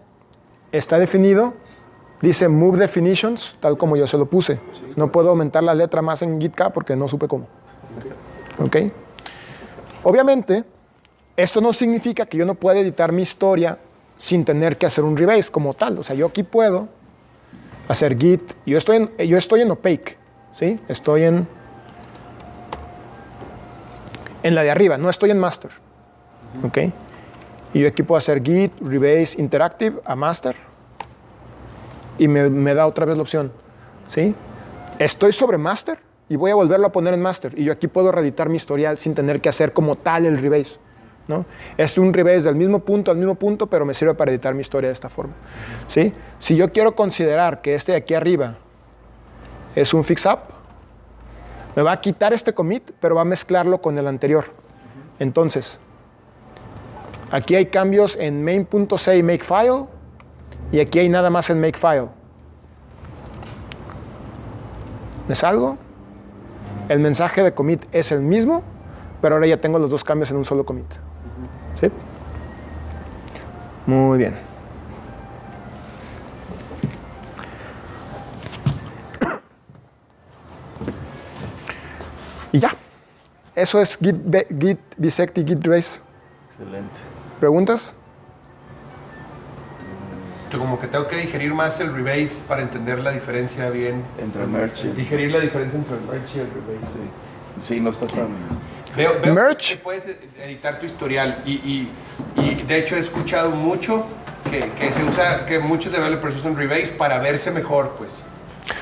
está definido. Dice move definitions, tal como yo se lo puse. No puedo aumentar la letra más en GitK porque no supe cómo. ¿Ok? Obviamente, esto no significa que yo no pueda editar mi historia sin tener que hacer un rebase como tal. O sea, yo aquí puedo hacer git. Yo estoy en opaque, ¿sí? Estoy en la de arriba, no estoy en master. ¿Ok? Y yo aquí puedo hacer git rebase interactive a master. Y me da otra vez la opción. ¿Sí? Estoy sobre master y voy a volverlo a poner en master. Y yo aquí puedo reeditar mi historial sin tener que hacer como tal el rebase. ¿no? Es un rebase del mismo punto al mismo punto, pero me sirve para editar mi historia de esta forma, ¿sí? Si yo quiero considerar que este de aquí arriba es un fix-up, me va a quitar este commit, pero va a mezclarlo con el anterior. Entonces, aquí hay cambios en main.c y makefile, y aquí hay nada más en makefile. ¿Me salgo? El mensaje de commit es el mismo, pero ahora ya tengo los dos cambios en un solo commit. ¿Sí? Muy bien. Y ya. Eso es git bisect y git rebase. Excelente. ¿Preguntas? Yo como que tengo que digerir más el rebase para entender la diferencia bien. Entre el merge y Digerir la diferencia entre el merge y el rebase. Sí, no está tan... Veo Merge. que puedes editar tu historial y de hecho he escuchado mucho que se usa, que muchos developers usan rebase para verse mejor, pues,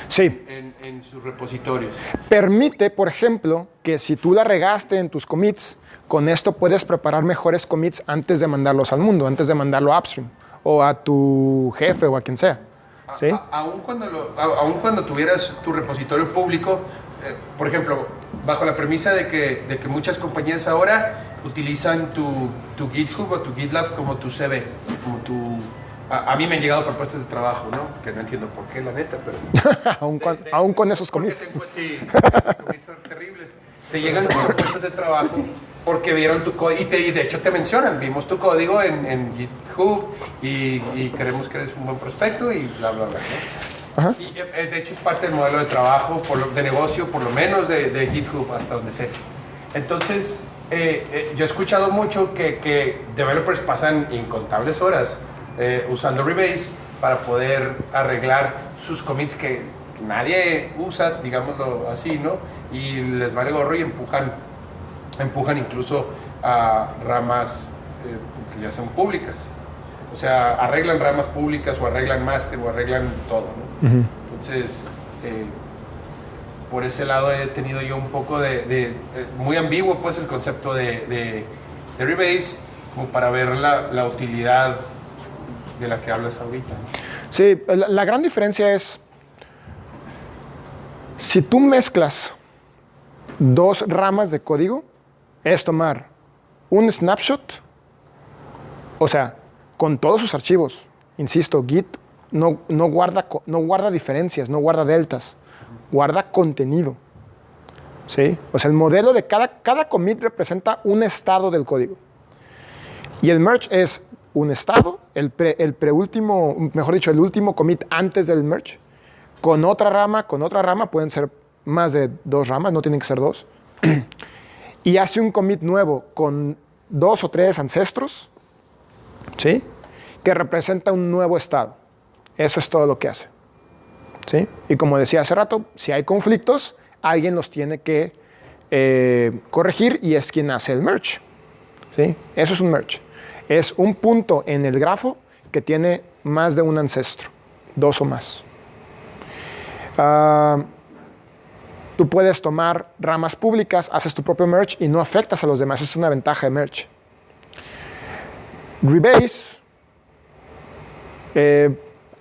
Sí. en sus repositorios. Permite, por ejemplo, que si tú la regaste en tus commits, con esto puedes preparar mejores commits antes de mandarlos al mundo, antes de mandarlo upstream, o a tu jefe o a quien sea. ¿Sí? Aún cuando tuvieras tu repositorio público, por ejemplo, bajo la premisa de que muchas compañías ahora utilizan tu GitHub o tu GitLab como tu CV, como tu... A mí me han llegado propuestas de trabajo, ¿no? Que no entiendo por qué, la neta, pero... aún con esos porque commits. sí, esos commits son terribles. Te llegan propuestas de trabajo porque vieron tu código y de hecho te mencionan, vimos tu código en GitHub y queremos que eres un buen prospecto y bla, bla, bla, ¿no? Ajá. Y de hecho es parte del modelo de trabajo, de negocio, por lo menos de GitHub, hasta donde sé. Entonces, yo he escuchado mucho que developers pasan incontables horas usando Rebase para poder arreglar sus commits que nadie usa, digámoslo así, ¿no? Y les vale gorro y empujan incluso a ramas que ya son públicas. O sea, arreglan ramas públicas o arreglan master o arreglan todo, ¿no? Entonces, por ese lado he tenido yo un poco muy ambiguo pues el concepto de Rebase como para ver la utilidad de la que hablas ahorita, ¿no? Sí, la gran diferencia es, si tú mezclas dos ramas de código, es tomar un snapshot, o sea, con todos sus archivos. Insisto, Git no guarda diferencias, no guarda deltas, guarda contenido. ¿Sí? O sea, el modelo de cada commit representa un estado del código. Y el merge es un estado, el preúltimo, mejor dicho, el último commit antes del merge, con otra rama, pueden ser más de dos ramas, no tienen que ser dos, y hace un commit nuevo con 2 o 3 ancestros, ¿sí? Que representa un nuevo estado. Eso es todo lo que hace. ¿Sí? Y como decía hace rato, si hay conflictos, alguien los tiene que corregir y es quien hace el merge. ¿Sí? Eso es un merge. Es un punto en el grafo que tiene más de un ancestro, 2 o más. Tú puedes tomar ramas públicas, haces tu propio merge y no afectas a los demás. Es una ventaja de merge. Rebase,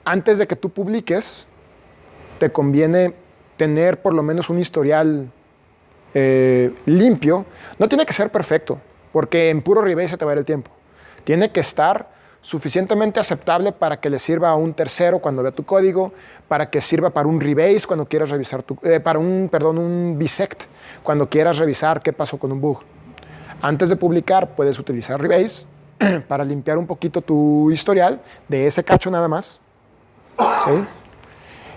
antes de que tú publiques, te conviene tener por lo menos un historial limpio. No tiene que ser perfecto, porque en puro Rebase se te va a ir el tiempo. Tiene que estar suficientemente aceptable para que le sirva a un tercero cuando vea tu código, para que sirva para un rebase cuando quieras revisar un bisect cuando quieras revisar qué pasó con un bug. Antes de publicar puedes utilizar rebase para limpiar un poquito tu historial de ese cacho nada más. ¿Sí?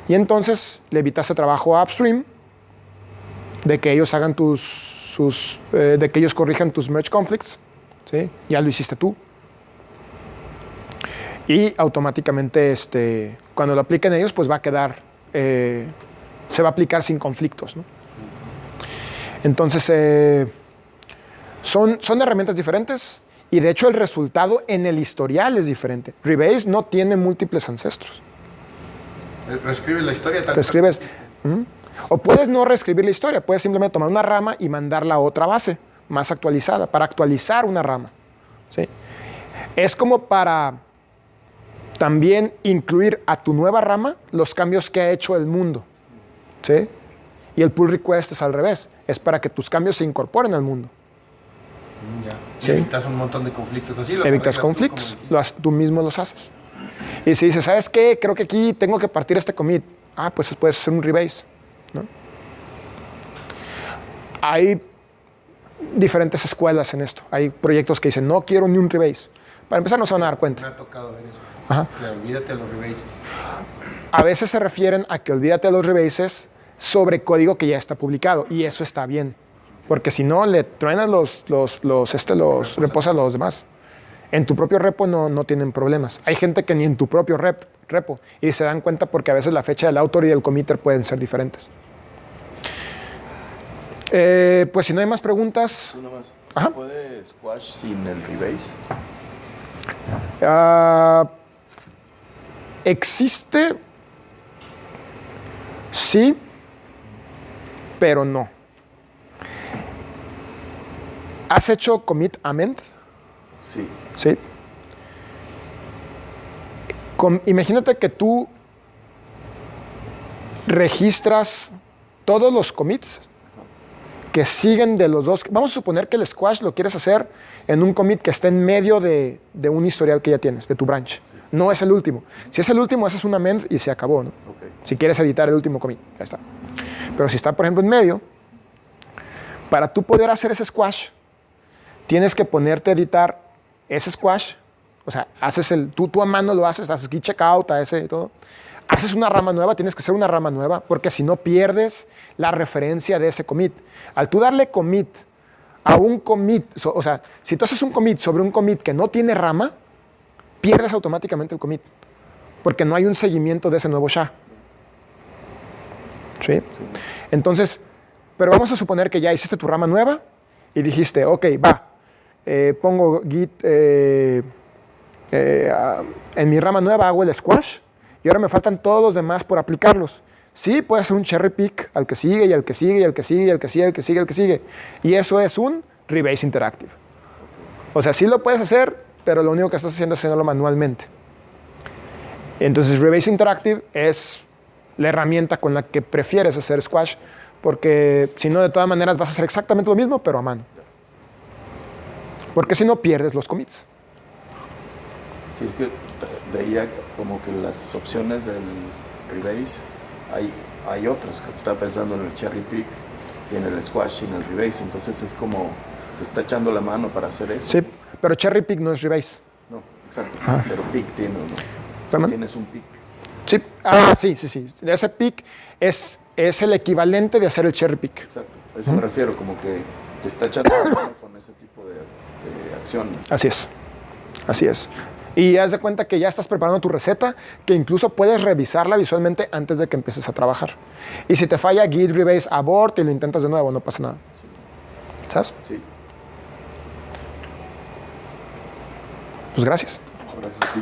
Y entonces le evitas el trabajo a upstream de que ellos hagan de que ellos corrijan tus merge conflicts. ¿Sí? Ya lo hiciste tú. Y automáticamente, cuando lo apliquen ellos, pues va a quedar, se va a aplicar sin conflictos, ¿no? Entonces, son herramientas diferentes y de hecho el resultado en el historial es diferente. Rebase no tiene múltiples ancestros. Reescribes la historia tal Reescribes. O puedes no reescribir la historia, puedes simplemente tomar una rama y mandarla a otra base más actualizada, para actualizar una rama. ¿sí? Es como para también incluir a tu nueva rama los cambios que ha hecho el mundo, ¿sí? Y el pull request es al revés, es para que tus cambios se incorporen al mundo. Ya. Sí. Y evitas un montón de conflictos así. Los Evitas arreglas tú, conflictos, como dijiste. tú mismo los haces. Y si dices, ¿sabes qué? Creo que aquí tengo que partir este commit. Pues puedes hacer un rebase, ¿no? Hay diferentes escuelas en esto. Hay proyectos que dicen, no quiero ni un rebase. Para empezar, no se van a dar Me cuenta. ha tocado ver eso. Ajá. Que olvídate de los rebases. A veces se refieren a que olvídate de los rebases sobre código que ya está publicado. Y eso está bien. Porque si no, le truenas los repos a los demás. En tu propio repo no tienen problemas. Hay gente que ni en tu propio repo. Y se dan cuenta porque a veces la fecha del autor y del committer pueden ser diferentes. Pues si no hay más preguntas, Una más. Ajá. ¿Se puede squash sin el rebase? existe, sí, pero no. ¿Has hecho commit amend? Sí. Sí. Imagínate que tú registras todos los commits que siguen de los dos. Vamos a suponer que el squash lo quieres hacer en un commit que esté en medio de un historial que ya tienes, de tu branch. Sí. No es el último. Si es el último, haces un amend y se acabó, ¿no? Okay. Si quieres editar el último commit, ya está. Pero si está, por ejemplo, en medio, para tú poder hacer ese squash, tienes que ponerte a editar ese squash. O sea, haces tú a mano lo haces git checkout, a ese y todo. Haces una rama nueva, tienes que hacer una rama nueva, porque si no pierdes la referencia de ese commit. Al tú darle commit a un commit, o sea, si tú haces un commit sobre un commit que no tiene rama, pierdes automáticamente el commit, porque no hay un seguimiento de ese nuevo SHA. ¿Sí? Sí. Entonces, pero vamos a suponer que ya hiciste tu rama nueva y dijiste, ok, va, pongo git, en mi rama nueva hago el squash y ahora me faltan todos los demás por aplicarlos. Sí, puedes hacer un cherry pick al que sigue y al que sigue y al que sigue y al que sigue y al que sigue y al que sigue. Y eso es un rebase interactive. O sea, sí lo puedes hacer, pero lo único que estás haciendo es hacerlo manualmente. Entonces, rebase interactive es la herramienta con la que prefieres hacer squash, porque si no, de todas maneras vas a hacer exactamente lo mismo, pero a mano. Porque si no, pierdes los commits. Sí, es que veía como que las opciones del rebase, hay otras. Estaba pensando en el cherry pick y en el squash sin el rebase. Entonces es como te está echando la mano para hacer eso. Sí, pero cherry pick no es rebase. No, exacto. Ah. Pero pick tiene, ¿no? ¿Perdón? Tienes un pick. Sí, sí. Ese pick es el equivalente de hacer el cherry pick. Exacto. A eso me refiero, como que te está echando la mano con ese tipo de acciones. Así es. Y haz de cuenta que ya estás preparando tu receta, que incluso puedes revisarla visualmente antes de que empieces a trabajar. Y si te falla, git rebase abort y lo intentas de nuevo, no pasa nada. ¿Sabes? Sí. Pues gracias. Gracias a ti.